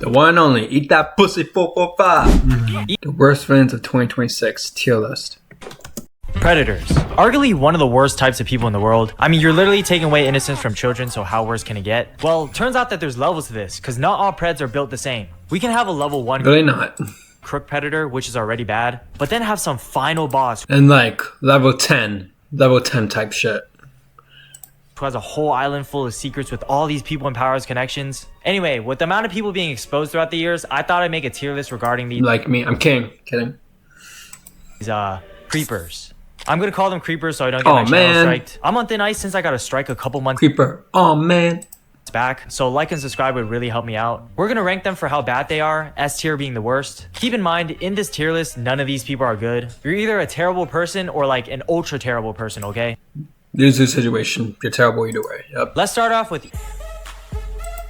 The one and only Eat That Pussy 445. The worst villains of 2026 tier list. Predators. Arguably one of the worst types of people in the world. I mean, you're literally taking away innocence from children, so how worse can it get? Well, turns out that there's levels to this, because not all Preds are built the same. We can have a level 1 really not crook predator, which is already bad, but then have some final boss and like level 10 type shit, who has a whole island full of secrets with all these people and powers connections. Anyway, with the amount of people being exposed throughout the years, I thought I'd make a tier list regarding these. Like me, I'm kidding. These creepers. I'm gonna call them creepers so I don't get my channel striked. I'm on thin ice since I got a strike a couple months creeper. Oh man. Back, so like and subscribe would really help me out. We're gonna rank them for how bad they are, S tier being the worst. Keep in mind, in this tier list, none of these people are good. You're either a terrible person or like an ultra terrible person, okay? This is the situation. You're terrible either way. Yep. Let's start off with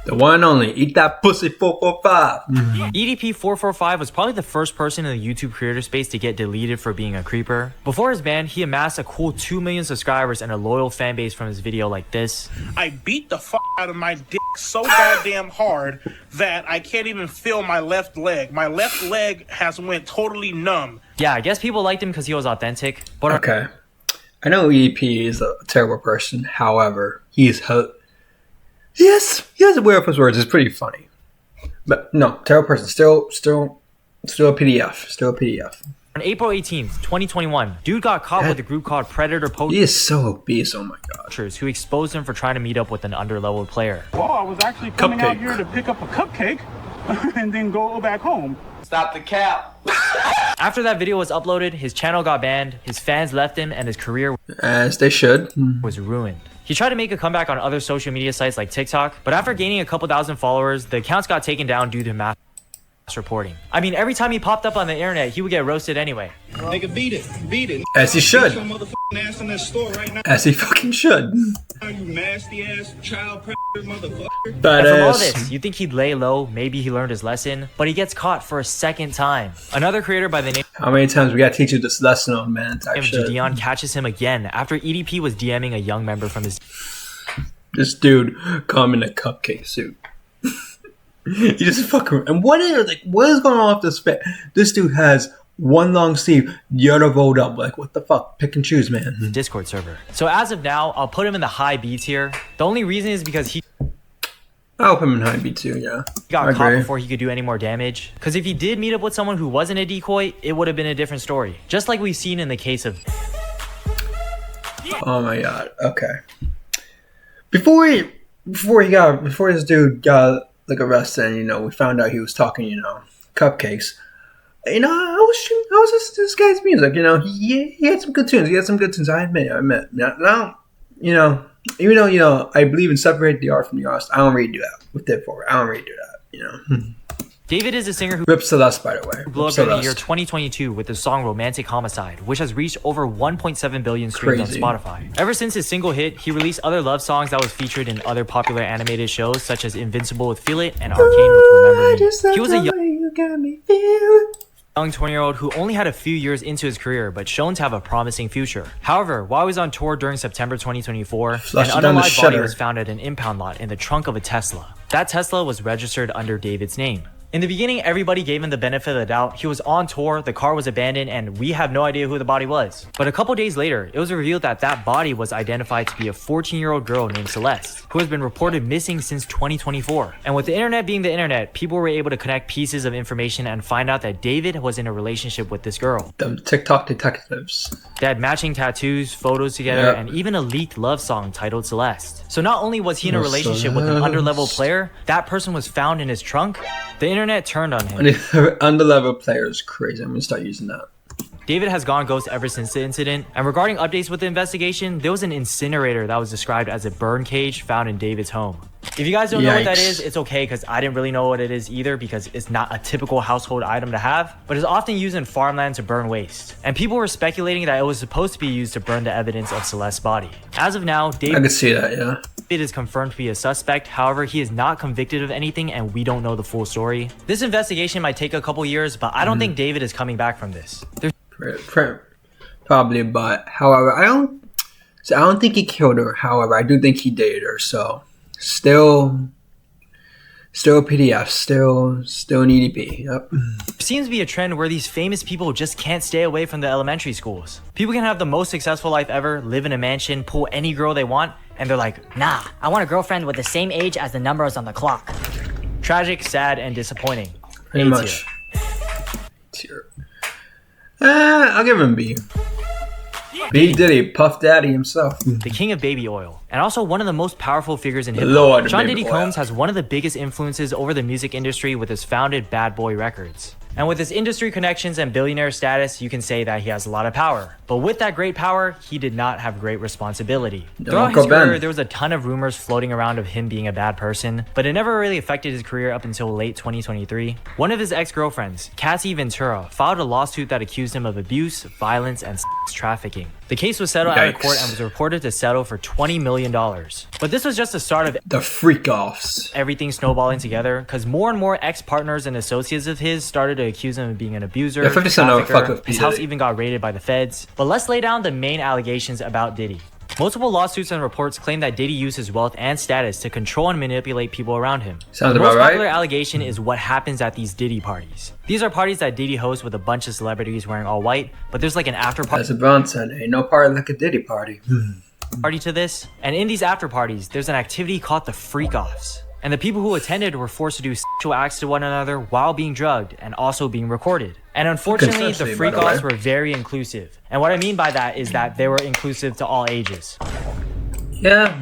the one and only Eat That Pussy 445. EDP 445 was probably the first person in the YouTube creator space to get deleted for being a creeper. Before his ban, he amassed a cool 2 million subscribers and a loyal fan base from his video like this. I beat the fuck out of my dick so goddamn hard that I can't even feel my left leg. My left leg has went totally numb. Yeah, I guess people liked him because he was authentic. But okay, I know EDP is a terrible person. However, Yes, he has a way of his words. It's pretty funny. But no, terrible person. Still a PDF. Still a PDF. On April 18th, 2021, dude got caught with a group called Predator Poachers. He is so obese, oh my god. Who exposed him for trying to meet up with an underleveled player. Well, I was actually coming out here to pick up a cupcake and then go back home. Stop the cap. After that video was uploaded, his channel got banned, his fans left him, and his career, as they should, was ruined. He tried to make a comeback on other social media sites like TikTok, but after gaining a couple thousand followers, the accounts got taken down due to mass reporting. I mean, every time he popped up on the internet, he would get roasted anyway. Nigga, beat it. As he should. Ass in that store right now. As he fucking should. You nasty ass child predator motherfucker. And from all this, you'd think he'd lay low, maybe he learned his lesson, but he gets caught for a second time. Another creator by the name how many times we gotta teach you this lesson on, man? Dion catches him again after EDP was DMing a young member from his. This dude come in a cupcake suit. He just fucking, and what is going on with this fit? This dude has one long sleeve, the other rolled up. Like, what the fuck? Pick and choose, man. Discord server. So as of now, I'll put him in the high B tier. The only reason is because I'll put him in high B too, yeah. He got caught before he could do any more damage. Because if he did meet up with someone who wasn't a decoy, it would have been a different story. Just like we've seen in the case of. Oh my god. Okay. Before this dude got like arrested, and we found out he was talking, cupcakes. I was listening to this guy's music. He had some good tunes. I admit. Now, even though I believe in separate the art from the artist, I don't really do that with Dip Forward. I don't really do that. David is a singer who Rip Celeste, by the way. Blew up in the year 2022 with the song Romantic Homicide, which has reached over 1.7 billion streams on Spotify. Ever since his single hit, he released other love songs that was featured in other popular animated shows such as Invincible with Feel It and Arcane with Remember Me. He was a young 20-year-old who only had a few years into his career but shown to have a promising future. However, while he was on tour during September 2024, an unalive body was found at an impound lot in the trunk of a Tesla. That Tesla was registered under David's name. In the beginning, everybody gave him the benefit of the doubt. He was on tour, the car was abandoned, and we have no idea who the body was. But a couple days later, it was revealed that that body was identified to be a 14-year-old girl named Celeste, who has been reported missing since 2024. And with the internet being the internet, people were able to connect pieces of information and find out that David was in a relationship with this girl. Them TikTok detectives. They had matching tattoos, photos together, and even a leaked love song titled Celeste. So not only was he in a relationship with an underlevel player, that person was found in his trunk. The internet turned on him. Underlevel player is crazy. I'm gonna start using that. David has gone ghost ever since the incident, and regarding updates with the investigation, there was an incinerator that was described as a burn cage found in David's home. If you guys don't know what that is, it's okay, because I didn't really know what it is either, because it's not a typical household item to have, but it's often used in farmland to burn waste. And people were speculating that it was supposed to be used to burn the evidence of Celeste's body. As of now, David I can see that, yeah. is confirmed to be a suspect. However, he is not convicted of anything, and we don't know the full story. This investigation might take a couple years, but I don't think David is coming back from this. Probably, but however, I don't think he killed her. However, I do think he dated her. So, still Still PDF, still an EDP. Yep. There seems to be a trend where these famous people just can't stay away from the elementary schools. People can have the most successful life ever, live in a mansion, pull any girl they want, and they're like, nah, I want a girlfriend with the same age as the numbers on the clock. Tragic, sad, and disappointing. Pretty much. Tier. I'll give him B. B Diddy, Puff Daddy himself. The king of baby oil, and also one of the most powerful figures in hip-hop. Sean Diddy Combs has one of the biggest influences over the music industry with his founded Bad Boy Records. And with his industry connections and billionaire status, you can say that he has a lot of power. But with that great power, he did not have great responsibility. Throughout his career, there was a ton of rumors floating around of him being a bad person, but it never really affected his career up until late 2023. One of his ex-girlfriends, Cassie Ventura, filed a lawsuit that accused him of abuse, violence, and sex trafficking. The case was settled out of court and was reported to settle for $20 million. But this was just the start of the freak-offs. Everything snowballing together, because more and more ex-partners and associates of his started to accuse him of being an abuser, trafficker. His house even got raided by the feds. But let's lay down the main allegations about Diddy. Multiple lawsuits and reports claim that Diddy used his wealth and status to control and manipulate people around him. Sounds the about most right. popular allegation is what happens at these Diddy parties. These are parties that Diddy hosts with a bunch of celebrities wearing all white, but there's like an after party. As a Bronson, ain't no party like a Diddy party. Party to this, and in these after parties, there's an activity called the freak-offs. And the people who attended were forced to do sexual acts to one another while being drugged and also being recorded. And unfortunately, the freak-offs were very inclusive. And what I mean by that is that they were inclusive to all ages. Yeah.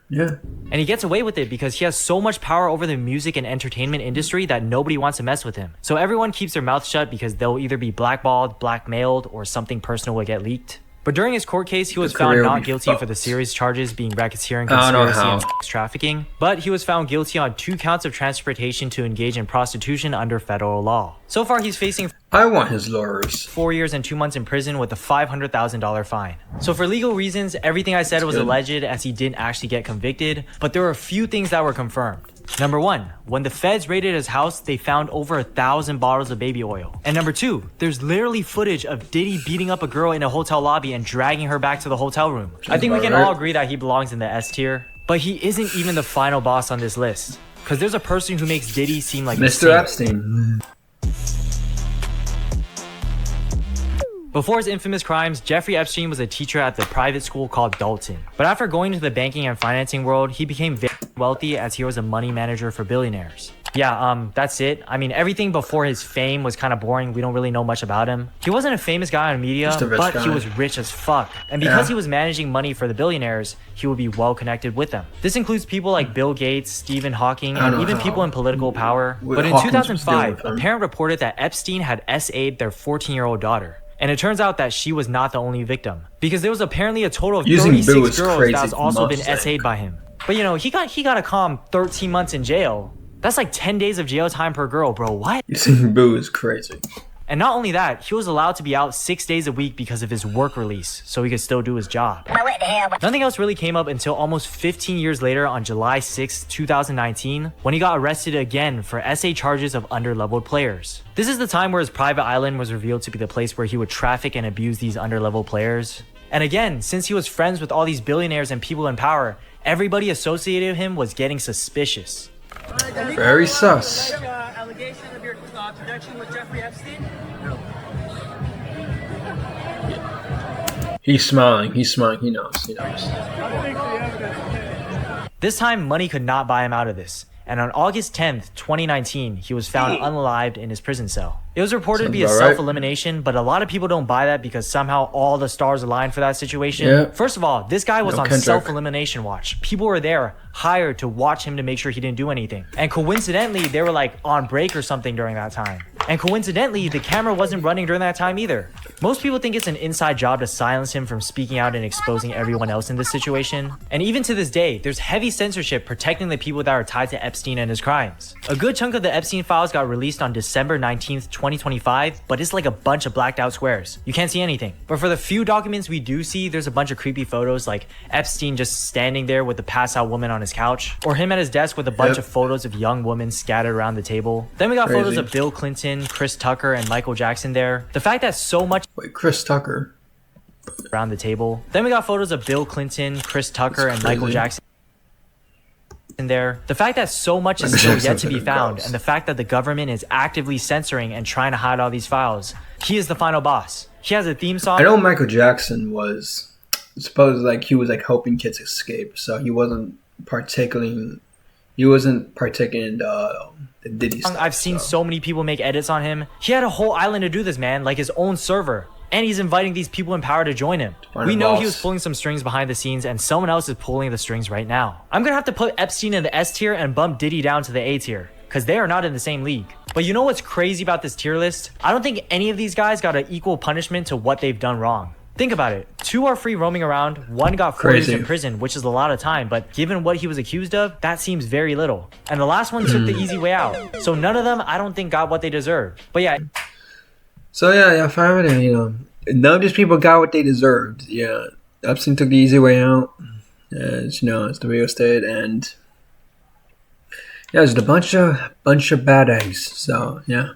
And he gets away with it because he has so much power over the music and entertainment industry that nobody wants to mess with him. So everyone keeps their mouth shut because they'll either be blackballed, blackmailed, or something personal will get leaked. But during his court case, he was found not guilty for the serious charges being racketeering, conspiracy, and sex trafficking. But he was found guilty on 2 counts of transportation to engage in prostitution under federal law. So far, he's facing I want his lawyers. 4 years and 2 months in prison with a $500,000 fine. So for legal reasons, everything I said was alleged as he didn't actually get convicted. But there were a few things that were confirmed. Number 1, when the feds raided his house, they found over 1,000 bottles of baby oil. And number 2, there's literally footage of Diddy beating up a girl in a hotel lobby and dragging her back to the hotel room. I think we can all agree that he belongs in the S tier, but he isn't even the final boss on this list. Because there's a person who makes Diddy seem like Mr. Epstein. Before his infamous crimes, Jeffry Epstein was a teacher at the private school called Dalton. But after going into the banking and financing world, he became very wealthy as he was a money manager for billionaires. Yeah, that's it. I mean, everything before his fame was kind of boring. We don't really know much about him. He wasn't a famous guy on media, but he was rich as fuck. And because he was managing money for the billionaires, he would be well connected with them. This includes people like Bill Gates, Stephen Hawking, and even people in political power. But in 2005, a parent reported that Epstein had SA'd their 14-year-old daughter. And it turns out that she was not the only victim, because there was apparently a total of 36 girls that has also been SA'd by him. But you know, he got a calm 13 months in jail. That's like 10 days of jail time per girl, bro. What? Using Boo is crazy. And not only that, he was allowed to be out 6 days a week because of his work release, so he could still do his job. Nothing else really came up until almost 15 years later on July 6, 2019, when he got arrested again for SA charges of underleveled players. This is the time where his private island was revealed to be the place where he would traffic and abuse these underleveled players. And again, since he was friends with all these billionaires and people in power, everybody associated with him was getting suspicious. Very sus. Allegation of your connection with Jeffry Epstein? He's smiling, he knows. This time, money could not buy him out of this. And on August 10th, 2019, he was found unalived in his prison cell. It was reported to be a self-elimination, but a lot of people don't buy that because somehow all the stars aligned for that situation. Yeah. First of all, this guy was on self-elimination watch. People were there, hired to watch him to make sure he didn't do anything. And coincidentally, they were like on break or something during that time. And coincidentally, the camera wasn't running during that time either. Most people think it's an inside job to silence him from speaking out and exposing everyone else in this situation. And even to this day, there's heavy censorship protecting the people that are tied to Epstein and his crimes. A good chunk of the Epstein files got released on December 19th, 2025, but it's like a bunch of blacked out squares. You can't see anything. But for the few documents we do see, there's a bunch of creepy photos like Epstein just standing there with a passed out woman on his couch, or him at his desk with a bunch of photos of young women scattered around the table. Then we got photos of Bill Clinton, Chris Tucker, and Michael Jackson there. The fact that so much Chris Tucker around the table. Then we got photos of Bill Clinton, Chris Tucker, and Michael Jackson. in there, the fact that so much is still yet to be found, and the fact that the government is actively censoring and trying to hide all these files, he is the final boss. He has a theme song. I know Michael Jackson was supposed like he was like helping kids escape, so he wasn't partaking in the Diddy stuff. I've seen so many people make edits on him. He had a whole island to do this, man, like his own server. And he's inviting these people in power to join him. We know he was pulling some strings behind the scenes, and someone else is pulling the strings right now. I'm gonna have to put Epstein in the S tier and bump Diddy down to the A tier, because they are not in the same league. But you know what's crazy about this tier list? I don't think any of these guys got an equal punishment to what they've done wrong. Think about it. 2 are free roaming around, 1 got 4 years in prison, which is a lot of time, but given what he was accused of, that seems very little. And the last one took the easy way out. So none of them, I don't think, got what they deserved. But yeah. So yeah, finally, you know, none of these people got what they deserved. Yeah, Epstein took the easy way out. As you know, it's the real estate, and yeah, it's a bunch of bad eggs. So yeah.